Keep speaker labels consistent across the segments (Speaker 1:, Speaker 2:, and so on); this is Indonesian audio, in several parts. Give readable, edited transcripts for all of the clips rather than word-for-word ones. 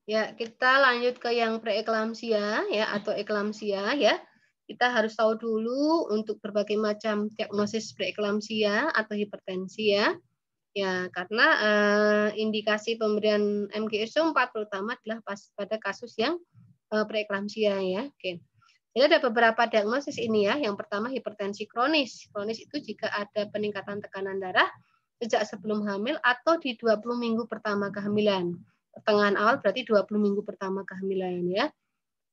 Speaker 1: Ya, kita lanjut ke yang preeklamsia ya atau eklamsia ya. Kita harus tahu dulu untuk berbagai macam diagnosis preeklamsia atau hipertensi ya. Ya, karena indikasi pemberian MGSO4 terutama adalah pada kasus yang preeklamsia ya. Oke. Jadi ada beberapa diagnosis ini ya. Yang pertama hipertensi kronis. Kronis itu jika ada peningkatan tekanan darah sejak sebelum hamil atau di 20 minggu pertama kehamilan. Pertengahan awal berarti 20 minggu pertama kehamilan ya.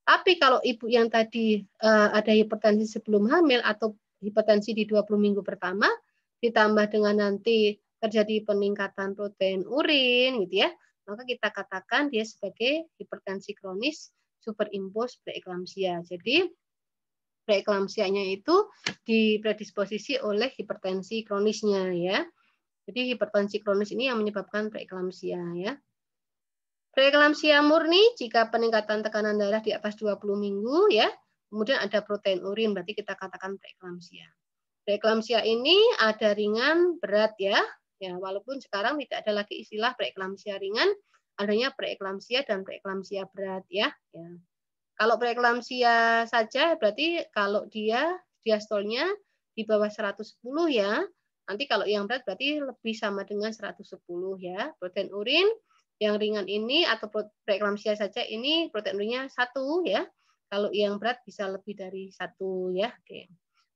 Speaker 1: Tapi kalau ibu yang tadi ada hipertensi sebelum hamil atau hipertensi di 20 minggu pertama ditambah dengan nanti terjadi peningkatan protein urin gitu ya, maka kita katakan dia sebagai hipertensi kronis superimpos preeklamsia. Jadi preeklamsianya itu dipredisposisi oleh hipertensi kronisnya ya. Jadi hipertensi kronis ini yang menyebabkan preeklamsia ya. Preeklamsia murni jika peningkatan tekanan darah di atas 20 minggu ya. Kemudian ada protein urin berarti kita katakan preeklamsia. Preeklamsia ini ada ringan, berat ya. Ya, walaupun sekarang tidak ada lagi istilah preeklamsia ringan, adanya preeklamsia dan preeklamsia berat ya. Ya. Kalau preeklamsia saja berarti kalau dia diastolnya di bawah 110 ya. Nanti kalau yang berat berarti lebih sama dengan 110 ya. Protein urin yang ringan ini atau preeklamsia saja ini protein urinnya 1 ya. Kalau yang berat bisa lebih dari 1 ya. Oke.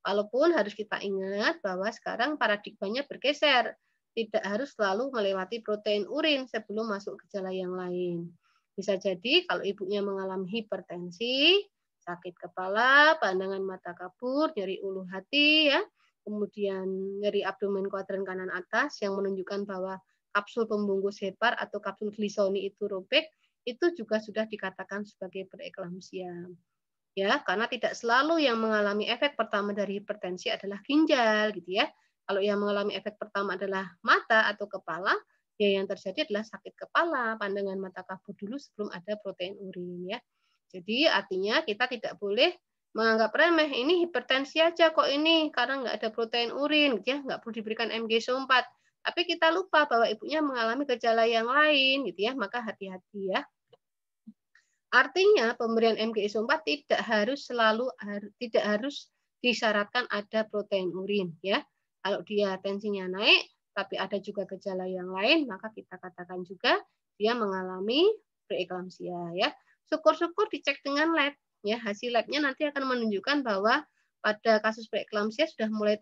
Speaker 1: Walaupun harus kita ingat bahwa sekarang paradigmanya bergeser. Tidak harus selalu melewati protein urin sebelum masuk gejala yang lain. Bisa jadi kalau ibunya mengalami hipertensi, sakit kepala, pandangan mata kabur, nyeri ulu hati, ya, kemudian nyeri abdomen kuadran kanan atas yang menunjukkan bahwa kapsul pembungkus hepar atau kapsul glisoni itu robek, itu juga sudah dikatakan sebagai preeklamsia. Ya, karena tidak selalu yang mengalami efek pertama dari hipertensi adalah ginjal gitu ya. Kalau yang mengalami efek pertama adalah mata atau kepala, ya yang terjadi adalah sakit kepala, pandangan mata kabur dulu sebelum ada protein urin ya. Jadi artinya kita tidak boleh menganggap remeh ini hipertensi aja kok ini karena nggak ada protein urin gitu ya, nggak perlu diberikan MgSO4. Tapi kita lupa bahwa ibunya mengalami gejala yang lain gitu ya, maka hati-hati ya. Artinya pemberian MgSO4 tidak harus disyaratkan ada protein urin ya. Kalau dia tensinya naik tapi ada juga gejala yang lain, maka kita katakan juga dia mengalami preeklamsia ya. Syukur-syukur dicek dengan lab ya. Hasil labnya nanti akan menunjukkan bahwa pada kasus preeklamsia sudah mulai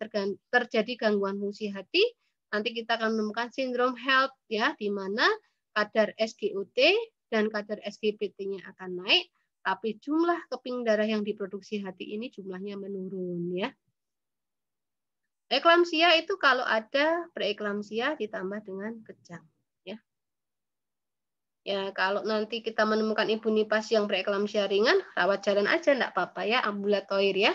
Speaker 1: terjadi gangguan fungsi hati. Nanti kita akan menemukan sindrom HELLP ya, di mana kadar SGOT dan kadar SGPT-nya akan naik, tapi jumlah keping darah yang diproduksi hati ini jumlahnya menurun ya. Eklamsia itu kalau ada preeklamsia ditambah dengan kejang ya. Ya, kalau nanti kita menemukan ibu nipas yang preeklamsia ringan, rawat jalan aja enggak apa-apa ya, ambulatoir ya.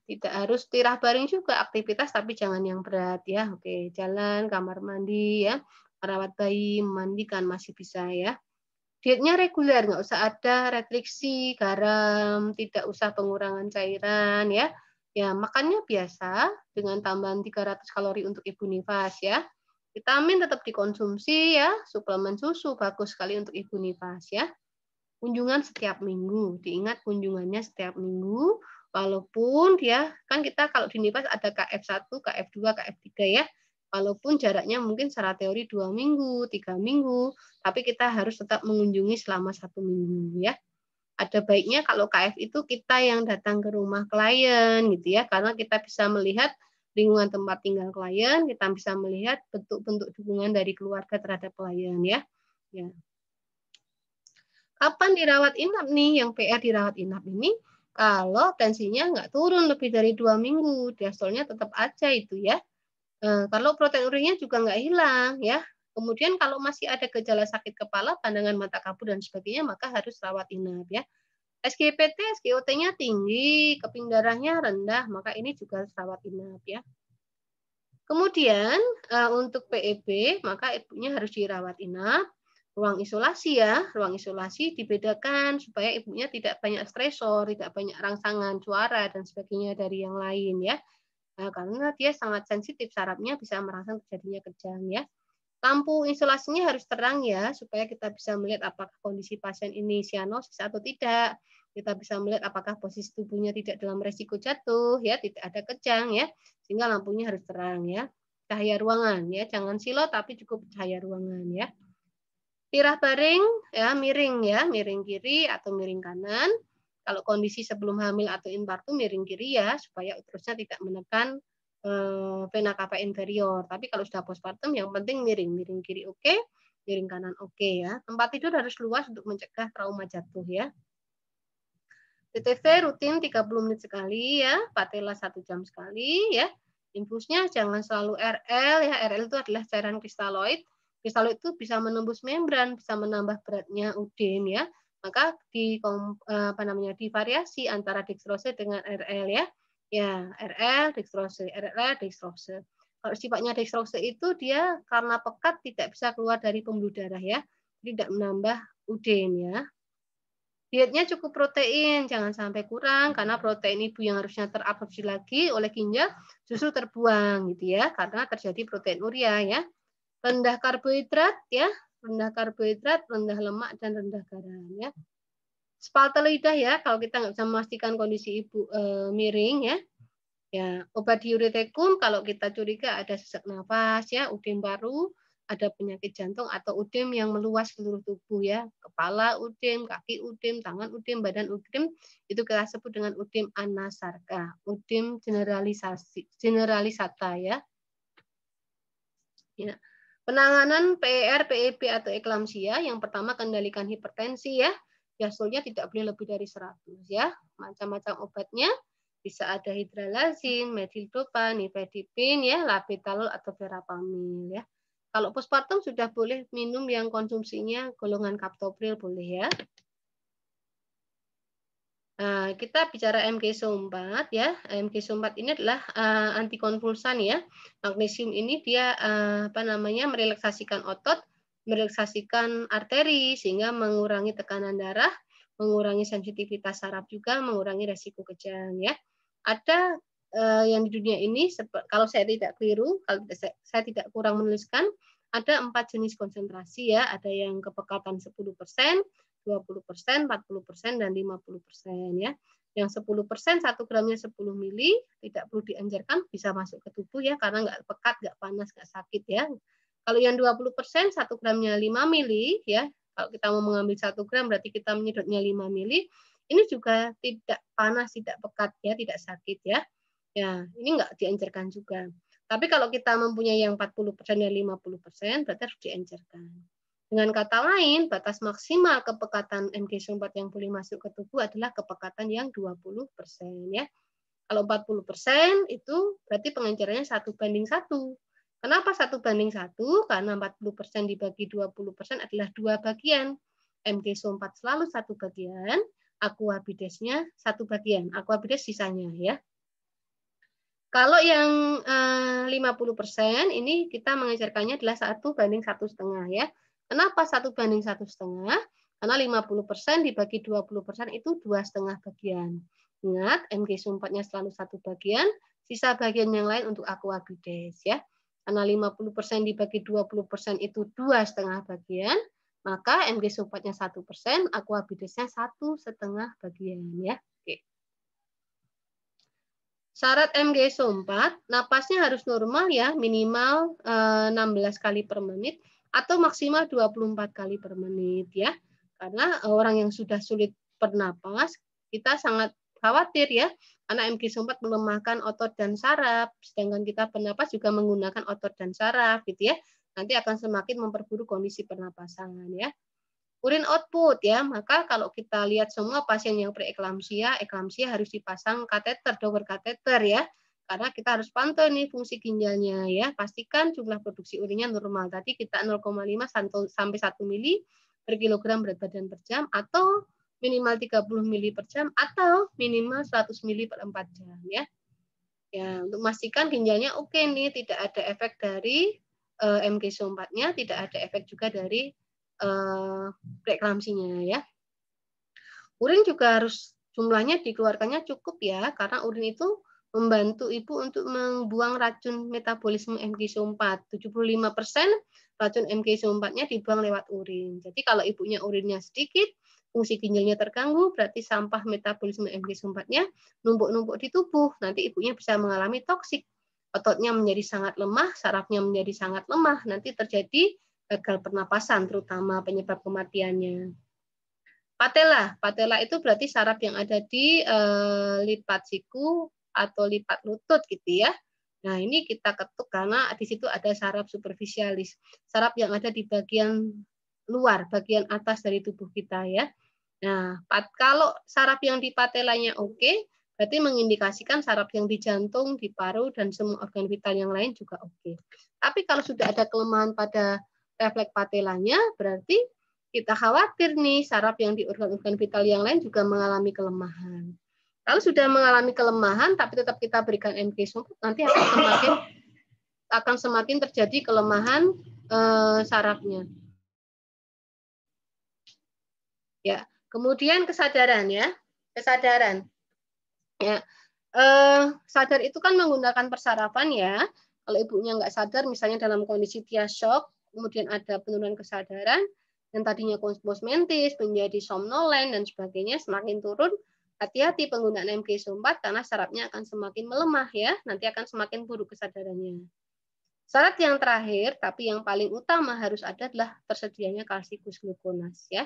Speaker 1: Tidak harus tirah baring juga aktivitas tapi jangan yang berat ya. Oke, jalan, kamar mandi ya, merawat bayi, memandikan masih bisa ya. Dietnya reguler, nggak usah ada restriksi garam, tidak usah pengurangan cairan ya. Ya, makannya biasa dengan tambahan 300 kalori untuk ibu nifas ya. Vitamin tetap dikonsumsi ya, suplemen susu bagus sekali untuk ibu nifas ya. Kunjungan setiap minggu, diingat kunjungannya setiap minggu, walaupun dia kan kita kalau di nifas ada KF1, KF2, KF3 ya. Walaupun jaraknya mungkin secara teori 2 minggu, 3 minggu, tapi kita harus tetap mengunjungi selama 1 minggu ya. Ada baiknya kalau KF itu kita yang datang ke rumah klien gitu ya, karena kita bisa melihat lingkungan tempat tinggal klien, kita bisa melihat bentuk-bentuk dukungan dari keluarga terhadap klien ya. Ya. Kapan dirawat inap nih? Yang PR dirawat inap ini kalau tensinya nggak turun lebih dari 2 minggu, diastolnya tetap aja itu ya. Kalau protein urinnya juga nggak hilang ya. Kemudian kalau masih ada gejala sakit kepala, pandangan mata kabur dan sebagainya, maka harus rawat inap ya. SGPT, SGOT-nya tinggi, keping darahnya rendah, maka ini juga harus rawat inap ya. Kemudian untuk PEB, maka ibunya harus dirawat inap. Ruang isolasi ya, ruang isolasi dibedakan supaya ibunya tidak banyak stresor, tidak banyak rangsangan suara dan sebagainya dari yang lain ya. Nah, karena dia sangat sensitif sarafnya bisa merangsang terjadinya kejang ya. Lampu insulasinya harus terang ya, supaya kita bisa melihat apakah kondisi pasien ini sianosis atau tidak. Kita bisa melihat apakah posisi tubuhnya tidak dalam resiko jatuh, ya, tidak ada kejang ya, sehingga lampunya harus terang ya. Cahaya ruangan ya, jangan silot tapi cukup cahaya ruangan ya. Tirah baring ya, miring kiri atau miring kanan. Kalau kondisi sebelum hamil atau infarktum miring kiri ya, supaya uterusnya tidak menekan vena cava inferior. Tapi kalau sudah postpartum yang penting miring kiri oke, miring kanan oke ya. Tempat tidur harus luas untuk mencegah trauma jatuh ya. TTV rutin 30 menit sekali ya, patella 1 jam sekali ya. Infusnya jangan selalu RL ya, RL itu adalah cairan kristaloid. Kristaloid itu bisa menembus membran, bisa menambah beratnya udin ya. Maka divariasi antara dextrose dengan RL ya. Ya, RL, dextrose, RL, dextrose. Kalau sifatnya dextrose itu dia karena pekat tidak bisa keluar dari pembuluh darah ya. Tidak menambah udin ya. Dietnya cukup protein, jangan sampai kurang karena protein ibu yang harusnya terabsorpsi lagi oleh ginjal justru terbuang gitu ya, karena terjadi proteinuria ya. Rendah karbohidrat ya, rendah karbohidrat, rendah lemak dan rendah garam ya. Spalte lidah ya, kalau kita nggak bisa memastikan kondisi ibu miring ya. Ya, obat diuretikum kalau kita curiga ada sesak nafas ya, udem paru, ada penyakit jantung atau udem yang meluas seluruh tubuh ya. Kepala udem, kaki udem, tangan udem, badan udem, itu kita sebut dengan udem anasarka, udem generalisata ya. Ya. Penanganan PER, PEB atau eklamsia, yang pertama kendalikan hipertensi ya. Diastolnya tidak boleh lebih dari 100 ya. Macam-macam obatnya bisa ada hidralazin, metildopa, nifedipin ya, labetalol atau verapamil ya. Kalau postpartum sudah boleh minum yang konsumsinya golongan kaptopril boleh ya. Nah, kita bicara MG-SO4 ya. MG-SO4 ini adalah antikonvulsan ya. Magnesium ini dia merelaksasikan otot, merelaksasikan arteri sehingga mengurangi tekanan darah, mengurangi sensitivitas saraf juga, mengurangi resiko kejang ya. Ada yang di dunia ini kalau saya tidak keliru, kalau saya tidak kurang menuliskan, ada 4 jenis konsentrasi ya. Ada yang kepekatan 10%, 20%, 40%, dan 50% ya. Yang 10%, 1 gramnya 10 mili, tidak perlu dianjurkan, bisa masuk ke tubuh ya, karena nggak pekat, nggak panas, nggak sakit ya. Kalau yang 20%, 1 gramnya 5 mili ya, kalau kita mau mengambil 1 gram berarti kita menyedotnya 5 mili, ini juga tidak panas, tidak pekat ya, tidak sakit ya. Ya, ini nggak dianjurkan juga. Tapi kalau kita mempunyai yang 40% dan 50%, berarti harus dianjurkan. Dengan kata lain, batas maksimal kepekatan MG-SO4 yang boleh masuk ke tubuh adalah kepekatan yang 20% ya. Kalau 40% itu berarti pengencerannya 1:1. Kenapa 1:1? Karena 40% dibagi 20% adalah 2 bagian. MG-SO4 selalu 1 bagian, aquabidesnya 1 bagian. Aquabides sisanya ya. Kalau yang 50% ini kita mengejarkannya adalah 1:1,5 ya. Kenapa 1:1,5? Karena 50% dibagi 20% itu 2,5 bagian. Ingat, MG-SO4-nya selalu 1 bagian, sisa bagian yang lain untuk aquabides ya. Karena 50% dibagi 20% itu 2,5 bagian, maka MG-SO4-nya 1%, aquabidesnya 1,5 bagian ya. Oke. Syarat MG-SO4, napasnya harus normal ya, minimal 16 kali per menit atau maksimal 24 kali per menit ya. Karena orang yang sudah sulit bernapas, kita sangat khawatir ya, karena MG-SO4 melemahkan otot dan saraf, sedangkan kita bernapas juga menggunakan otot dan saraf gitu ya. Nanti akan semakin memperburuk kondisi pernapasan ya. Urin output ya, maka kalau kita lihat semua pasien yang preeklamsia, eklamsia harus dipasang kateter, dower kateter ya. Karena kita harus pantau nih fungsi ginjalnya ya. Pastikan jumlah produksi urinnya normal. Tadi kita 0,5 sampai 1 mili per kilogram berat badan per jam atau minimal 30 mili per jam atau minimal 100 mili per 4 jam ya. Ya, untuk memastikan ginjalnya oke nih, tidak ada efek dari MG-SO4-nya, tidak ada efek juga dari preeklamsinya ya. Urin juga harus jumlahnya dikeluarkannya cukup ya, karena urin itu membantu ibu untuk membuang racun metabolisme MgSO4. 75% racun MgSO4-nya dibuang lewat urin. Jadi kalau ibunya urinnya sedikit, fungsi ginjalnya terganggu, berarti sampah metabolisme MgSO4-nya numpuk-numpuk di tubuh. Nanti ibunya bisa mengalami toksik. Ototnya menjadi sangat lemah, sarafnya menjadi sangat lemah. Nanti terjadi gagal pernapasan, terutama penyebab kematiannya. Patella itu berarti saraf yang ada di lipat siku atau lipat lutut gitu ya. Nah, ini kita ketuk karena di situ ada saraf superficialis, saraf yang ada di bagian luar, bagian atas dari tubuh kita ya. Nah, kalau saraf yang di patelanya oke, berarti mengindikasikan saraf yang di jantung, di paru, dan semua organ vital yang lain juga oke. Tapi kalau sudah ada kelemahan pada refleks patelanya, berarti kita khawatir nih saraf yang di organ-organ vital yang lain juga mengalami kelemahan. Kalau sudah mengalami kelemahan, tapi tetap kita berikan MgSO4, nanti akan semakin terjadi kelemahan sarafnya. Ya, kemudian kesadaran ya, kesadaran. Ya, sadar itu kan menggunakan persarafan ya. Kalau ibunya nggak sadar, misalnya dalam kondisi dia shock, kemudian ada penurunan kesadaran, yang tadinya kosmosmentis menjadi somnolen dan sebagainya, semakin turun, hati-hati penggunaan MgSO4 karena sarafnya akan semakin melemah ya, nanti akan semakin buruk kesadarannya. Syarat yang terakhir, tapi yang paling utama harus ada adalah tersedianya kalsikus glukonas ya.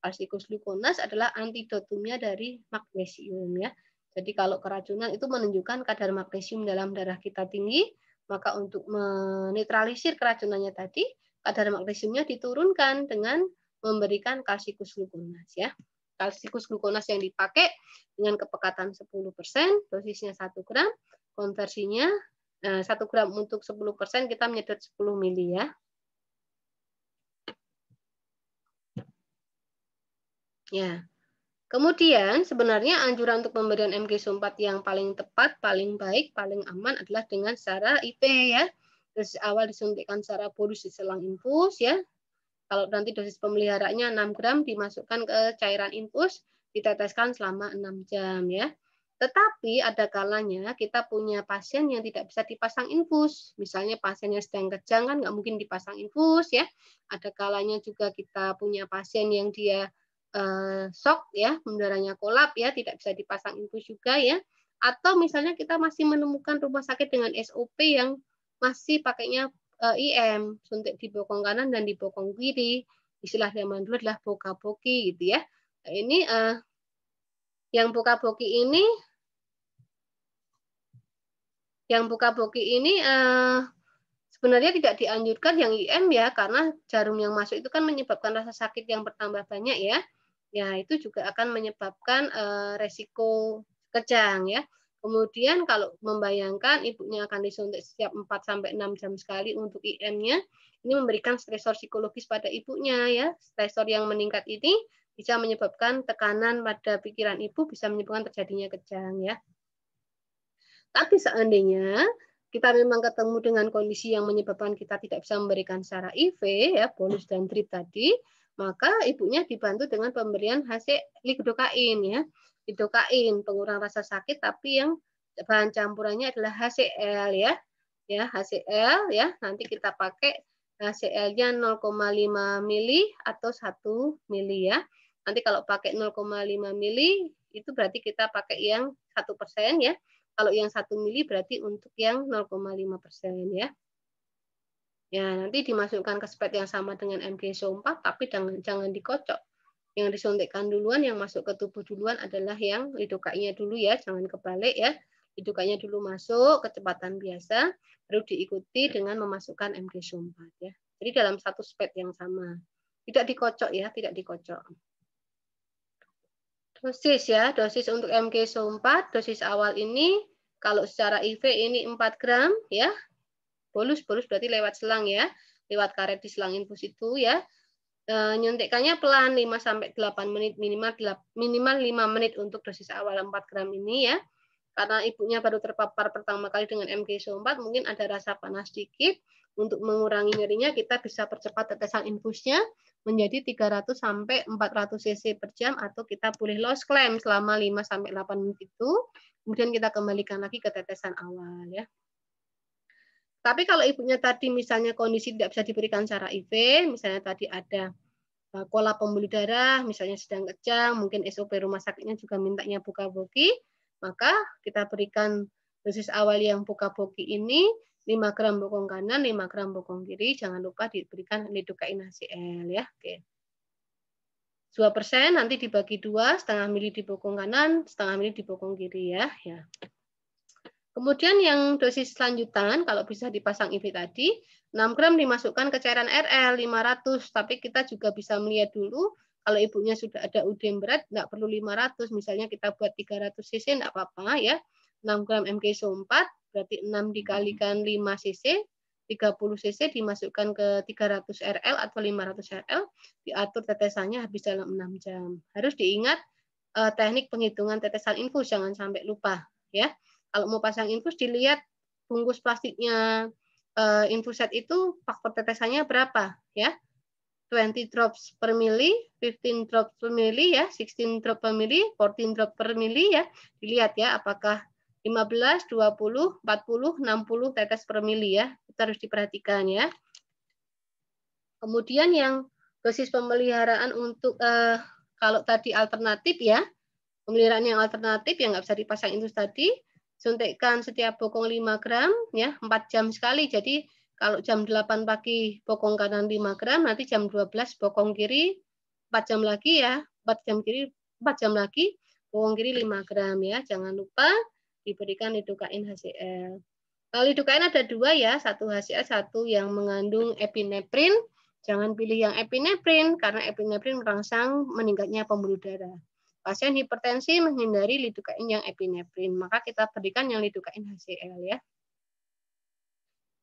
Speaker 1: Kalsikus glukonas adalah antidotumnya dari magnesium ya. Jadi kalau keracunan itu menunjukkan kadar magnesium dalam darah kita tinggi, maka untuk menetralisir keracunannya tadi, kadar magnesiumnya diturunkan dengan memberikan kalsikus glukonas ya. Kalsikus glukonas yang dipakai dengan kepekatan 10%, dosisnya 1 gram, konversinya 1 gram untuk 10% kita menyedot 10 mili ya. Ya. Kemudian sebenarnya anjuran untuk pemberian MgSO4 yang paling tepat, paling baik, paling aman adalah dengan cara IV ya. Dosis awal disuntikkan secara bolus di selang infus ya. Kalau nanti dosis pemeliharaannya 6 gram dimasukkan ke cairan infus, diteteskan selama 6 jam ya. Tetapi ada kalanya kita punya pasien yang tidak bisa dipasang infus. Misalnya pasiennya sedang kejang kan nggak mungkin dipasang infus ya. Ada kalanya juga kita punya pasien yang dia shock ya, darahnya kolap ya, tidak bisa dipasang infus juga ya. Atau misalnya kita masih menemukan rumah sakit dengan SOP yang masih pakainya IM, suntik di bokong kanan dan di bokong kiri. Istilah zaman dulu adalah boka-boki gitu ya. Nah, ini yang boka-boki ini sebenarnya tidak dianjurkan yang IM ya, karena jarum yang masuk itu kan menyebabkan rasa sakit yang bertambah banyak ya. Ya, itu juga akan menyebabkan resiko kejang ya. Kemudian kalau membayangkan ibunya akan disuntik setiap 4 sampai 6 jam sekali untuk IM-nya, ini memberikan stresor psikologis pada ibunya ya. Stresor yang meningkat ini bisa menyebabkan tekanan pada pikiran ibu, bisa menyebabkan terjadinya kejang ya. Tapi seandainya kita memang ketemu dengan kondisi yang menyebabkan kita tidak bisa memberikan secara IV ya, bolus dan drip tadi, maka ibunya dibantu dengan pemberian lidocain ya. Lidocain pengurang rasa sakit tapi yang bahan campurannya adalah HCl ya. Ya, HCl ya. Nanti kita pakai HCl-nya 0,5 mili atau 1 mili ya. Nanti kalau pakai 0,5 mili itu berarti kita pakai yang 1% ya. Kalau yang 1 mili berarti untuk yang 0,5% ya. Ya, nanti dimasukkan ke spet yang sama dengan MgSO4, tapi jangan dikocok. Yang disuntikkan duluan, yang masuk ke tubuh duluan adalah yang lidocainnya dulu ya, jangan kebalik ya. Lidocainnya dulu masuk, kecepatan biasa, baru diikuti dengan memasukkan MgSO4 ya. Jadi dalam satu spet yang sama. Tidak dikocok ya, tidak dikocok. Dosis ya, dosis untuk MgSO4, dosis awal ini kalau secara IV ini 4 gram ya. Bolus berarti lewat selang ya, lewat karet di selang infus itu ya. Nyuntikkannya pelan 5 sampai 8 menit, minimal 5 menit untuk dosis awal 4 gram ini ya. Karena ibunya baru terpapar pertama kali dengan MgSO4, mungkin ada rasa panas sedikit, untuk mengurangi nyerinya kita bisa percepat tetesan infusnya menjadi 300 sampai 400 cc per jam, atau kita boleh lost clamp selama 5 sampai 8 menit itu. Kemudian kita kembalikan lagi ke tetesan awal ya. Tapi kalau ibunya tadi misalnya kondisi tidak bisa diberikan secara IV, misalnya tadi ada kolap pembuluh darah, misalnya sedang kejang, mungkin SOP rumah sakitnya juga mintanya buka-boki, maka kita berikan dosis awal yang buka-boki ini 5 gram bokong kanan, 5 gram bokong kiri, jangan lupa diberikan lidocaine HCl ya. Oke. 2% nanti dibagi 2, setengah mili di bokong kanan, setengah mili di bokong kiri ya. Kemudian yang dosis lanjutan, kalau bisa dipasang IV tadi, 6 gram dimasukkan ke cairan RL 500, tapi kita juga bisa melihat dulu, kalau ibunya sudah ada UDM berat, nggak perlu 500, misalnya kita buat 300 cc, nggak apa-apa ya. 6 gram MgSO4, berarti 6 dikalikan 5 cc, 30 cc dimasukkan ke 300 RL atau 500 RL, diatur tetesannya habis dalam 6 jam. Harus diingat teknik penghitungan tetesan infus, jangan sampai lupa ya. Kalau mau pasang infus, dilihat bungkus plastiknya infuset itu faktor tetesannya berapa ya. 20 drops per mili, 15 drops per mili ya, 16 drop per mili, 14 drop per mili ya. Dilihat ya apakah 15, 20, 40, 60 tetes per mili ya. Itu harus diperhatikan ya. Kemudian yang dosis pemeliharaan untuk kalau tadi alternatif ya, pemeliharaan yang alternatif yang nggak bisa dipasang infus tadi, suntikkan setiap bokong 5 gram ya, 4 jam sekali. Jadi kalau jam 8 pagi bokong kanan 5 gram, nanti jam 12 bokong kiri 4 jam lagi ya, 4 jam kiri 4 jam lagi bokong kiri 5 gram ya. Jangan lupa diberikan lidocaine HCl. Kalau lidocaine ada 2 ya, satu HCl, satu yang mengandung epinefrin. Jangan pilih yang epinefrin karena epinefrin merangsang meningkatnya pembuluh darah. Pasien hipertensi menghindari lidocaine yang epinefrin, maka kita berikan yang lidocaine HCl ya.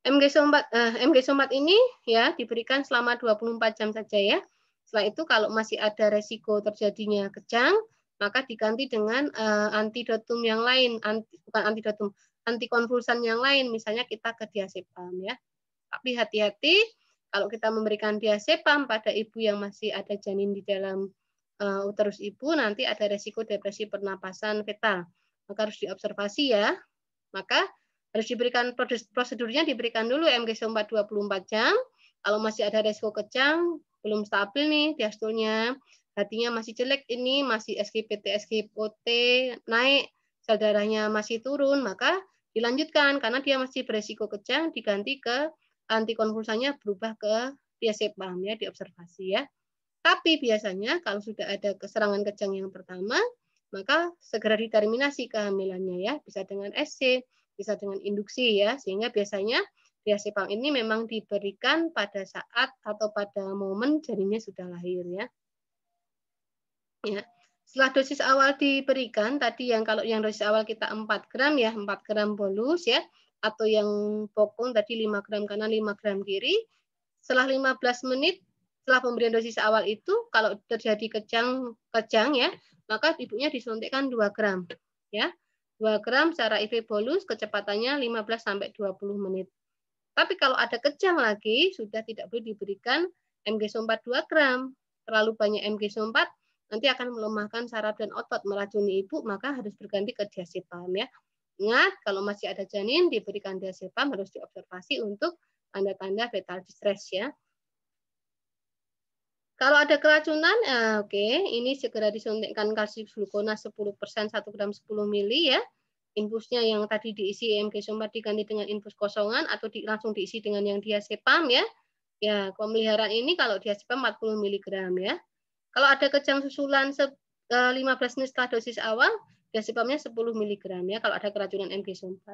Speaker 1: MgSO4 ini ya diberikan selama 24 jam saja ya. Setelah itu kalau masih ada resiko terjadinya kejang, maka diganti dengan antidotum yang lain, bukan antidotum, antikonvulsan yang lain, misalnya kita ke diazepam ya. Tapi hati-hati kalau kita memberikan diazepam pada ibu yang masih ada janin di dalam uterus ibu, nanti ada resiko depresi pernapasan fetal. Maka harus diobservasi ya. Maka harus diberikan prosedurnya, diberikan dulu MgSO4 24 jam. Kalau masih ada resiko kejang, belum stabil nih diastolnya, hatinya masih jelek ini, masih SGPT, SGOT naik, sel darahnya masih turun, maka dilanjutkan karena dia masih beresiko kejang, diganti ke antikonvulsannya berubah ke diazepam ya, diobservasi ya. Tapi biasanya kalau sudah ada serangan kejang yang pertama, maka segera diterminasi kehamilannya ya, bisa dengan SC, bisa dengan induksi ya, sehingga biasanya diazepam ini memang diberikan pada saat atau pada momen janinnya sudah lahir ya. Ya. Setelah dosis awal diberikan, tadi yang kalau yang dosis awal kita 4 gram ya, 4 gram bolus ya, atau yang bokong tadi 5 gram kanan, 5 gram kiri, setelah 15 menit setelah pemberian dosis awal itu, kalau terjadi kejang ya, maka ibunya disuntikkan 2 gram ya. 2 gram secara IV bolus, kecepatannya 15 sampai 20 menit. Tapi kalau ada kejang lagi, sudah tidak boleh diberikan MgSO4 2 gram. Terlalu banyak MgSO4 nanti akan melemahkan saraf dan otot, meracuni ibu, maka harus berganti ke diazepam ya. Ingat, kalau masih ada janin diberikan diazepam, harus diobservasi untuk tanda-tanda fetal distress ya. Kalau ada keracunan, oke, ini segera disuntikkan kalsium glukona 10% 1 gram 10 mili ya. Infusnya yang tadi diisi MgSO4 diganti dengan infus kosongan atau langsung diisi dengan yang diazepam ya. Ya, pemeliharaan ini kalau diazepam 40 mg ya. Kalau ada kejang susulan 15 menit setelah dosis awal, diazepamnya 10 mg ya kalau ada keracunan MgSO4.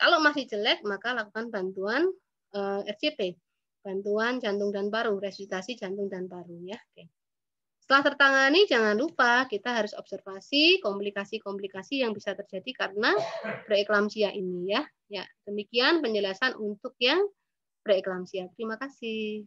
Speaker 1: Kalau masih jelek, maka lakukan bantuan RCP. Bantuan jantung dan paru, resusitasi jantung dan paru ya. Oke. Setelah tertangani, jangan lupa kita harus observasi komplikasi-komplikasi yang bisa terjadi karena preeklamsia ini ya. Ya, demikian penjelasan untuk yang preeklamsia. Terima kasih.